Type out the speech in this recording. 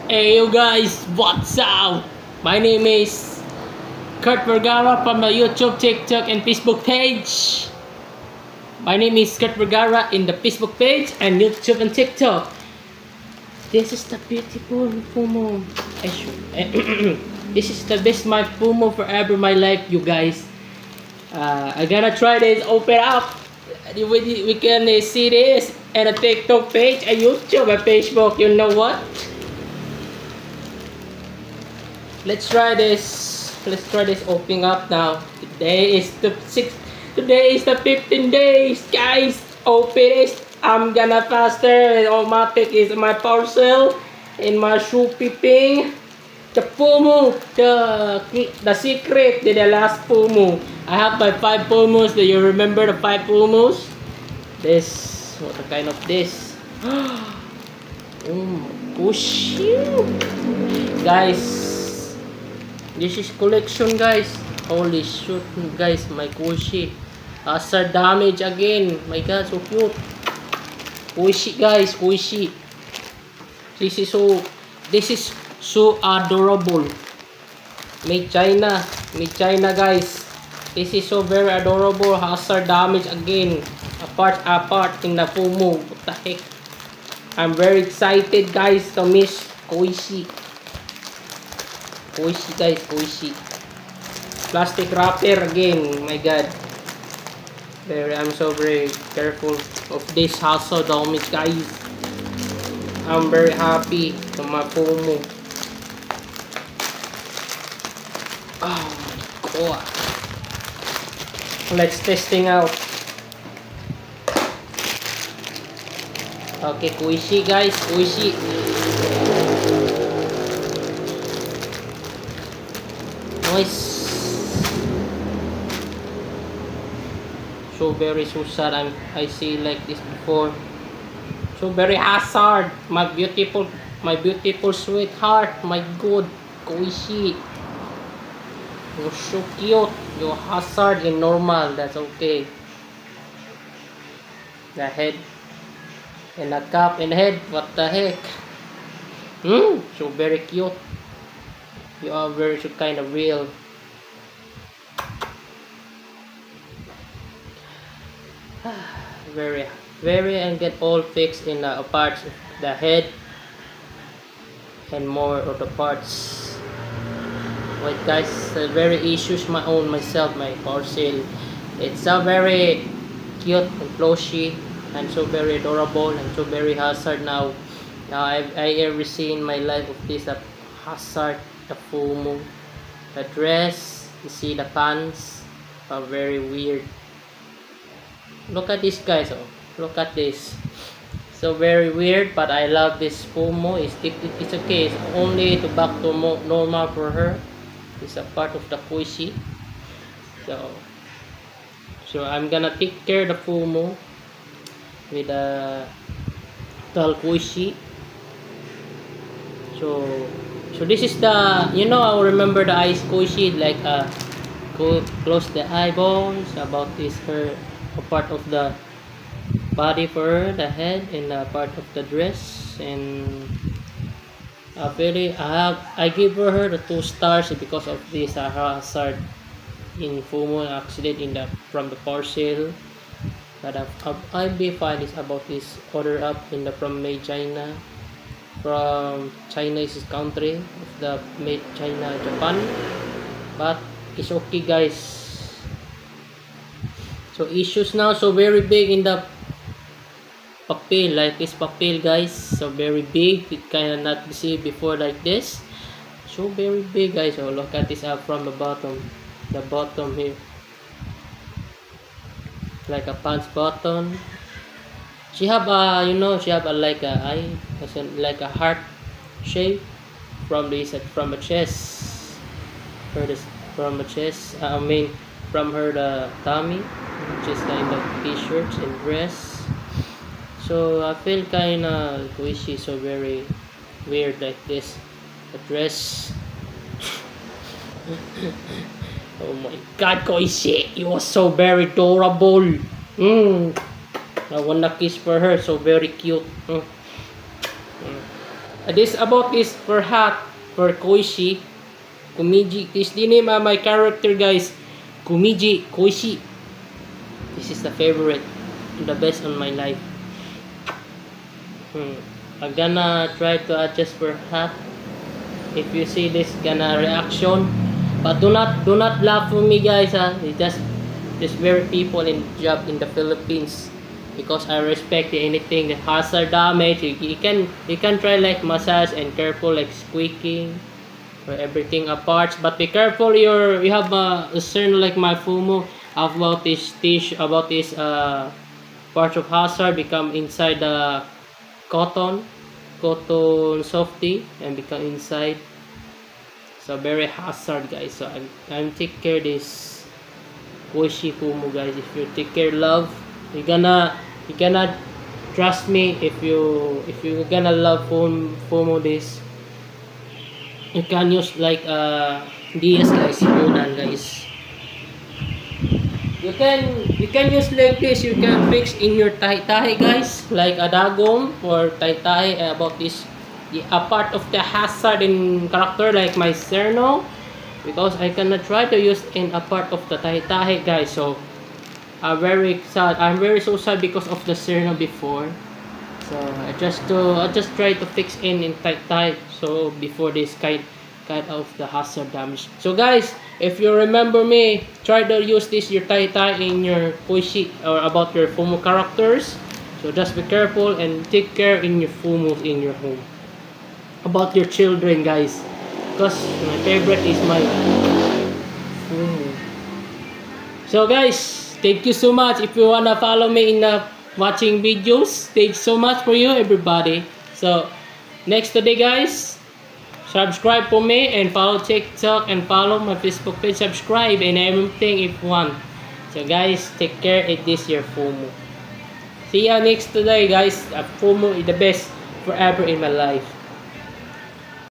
Hey you guys, what's up? My name is Kurt Vergara from the YouTube, TikTok, and Facebook page. My name is Kurt Vergara in the Facebook page and YouTube and TikTok. This is the beautiful Fumo. This is the best my Fumo forever my life, you guys. I'm gonna try this. Open up. We can see this at a TikTok page, a YouTube, and Facebook. You know what? Let's try this. Let's try this opening up now. Today is the 15 days, guys. Open it. I'm gonna faster. Automatic is my parcel in my shoe peeping. The Fumo, the secret, the last Fumo. I have my 5 Fumos. Do you remember the 5 Fumos? This, what kind of this? Push you, guys. This is collection, guys. Holy shoot, guys. My Kushi. Hazard damage again. My God, so cute. Kushi, guys. Kushi. This is so adorable. Made China. Made China, guys. This is so very adorable. Hazard damage again. Apart in the Fumo. What the heck? I'm very excited, guys, to miss Kushi. Kushi, guys, Kushi. Plastic wrapper again. My God. I'm so very careful of this hassle damage, guys. I'm very happy to my Fumo. Oh my God. Let's testing out. Okay, Kushi, guys, Kushi. Nice. So very so sad. I see like this before. So very hazard. My beautiful sweetheart. My good Kushi. You're so cute. You're hazard and normal. That's okay. The head and a cap and head. What the heck? So very cute. You are very so kind of real. Very and get all fixed in the parts of the head and more of the parts. Wait, guys, very issues my own myself, my parcel. It's so very cute and plushy and so very adorable and so very hazard now. Now I ever seen in my life of this hazard, the Fumo, the dress. You see the pants are very weird. Look at this, guys. Oh, look at this. So very weird, but I love this Fumo. It's okay. It's only to back to normal for her. It's a part of the Kushi. So I'm gonna take care of the Fumo with a Kushi. So this is the, you know, I remember the eyes Kushi, like close the eyeballs. About this her a part of the body for her, the head, and a part of the dress. And I give her the 2 stars because of this hazard in Fumo accident from the parcel. But I'll be fine is about this order up from Made China, from Chinese country of the Made China Japan. But it's okay, guys. So issues now, so very big in the papel, like this papel, guys. So very big. It kind of not see before like this. So very big, guys. So look at this up from the bottom here, like a pants button. She have a, you know, she have a like a eye, like a heart shape from this, from a chest. From a chest. I mean, from her the tummy, just kind of t-shirts and dress. So I feel kind of Kushi, so very weird like this. The dress. Oh my God, Kushi, you are so very adorable. I wanna kiss for her, so very cute. This about this for hat for Koishi. Kumiji. This the name of my character, guys. Kumiji Koishi. This is the favorite, the best on my life. I'm gonna try to adjust for hat. If you see this gonna reaction, but do not laugh for me, guys. It's just very people in job in the Philippines, because I respect anything that hazard damage. You can try like massage and careful like squeaking or everything apart, but be careful. You have a concern like my FUMO about this parts of hazard become inside the cotton softy and become inside, so very hazard, guys. So I'm take care this Koishi FUMO, guys. If you take care love, you gonna trust me. If you gonna love FUMO this, you can use like DS, guys. Guys, you can use like this. You can fix in your tai, guys, like a dagong or tai about this a part of the hazard in character like my Cerno, because I cannot try to use in a part of the tai, guys. So I'm very sad. I'm very so sad because of the Cerno before. So I just try to fix in tai. So before this kind of the hazard damage. So guys, if you remember me, try to use this your tai in your Koishi or about your FUMO characters. So just be careful and take care in your FUMOs in your home. About your children, guys, because my favorite is my FUMO. So guys, thank you so much. If you wanna follow me in watching videos, thanks so much for you, everybody. So next today, guys, subscribe for me and follow TikTok and follow my Facebook page. Subscribe and everything if you want. So guys, take care. It is your FUMO. See ya next today, guys. FUMO is the best forever in my life.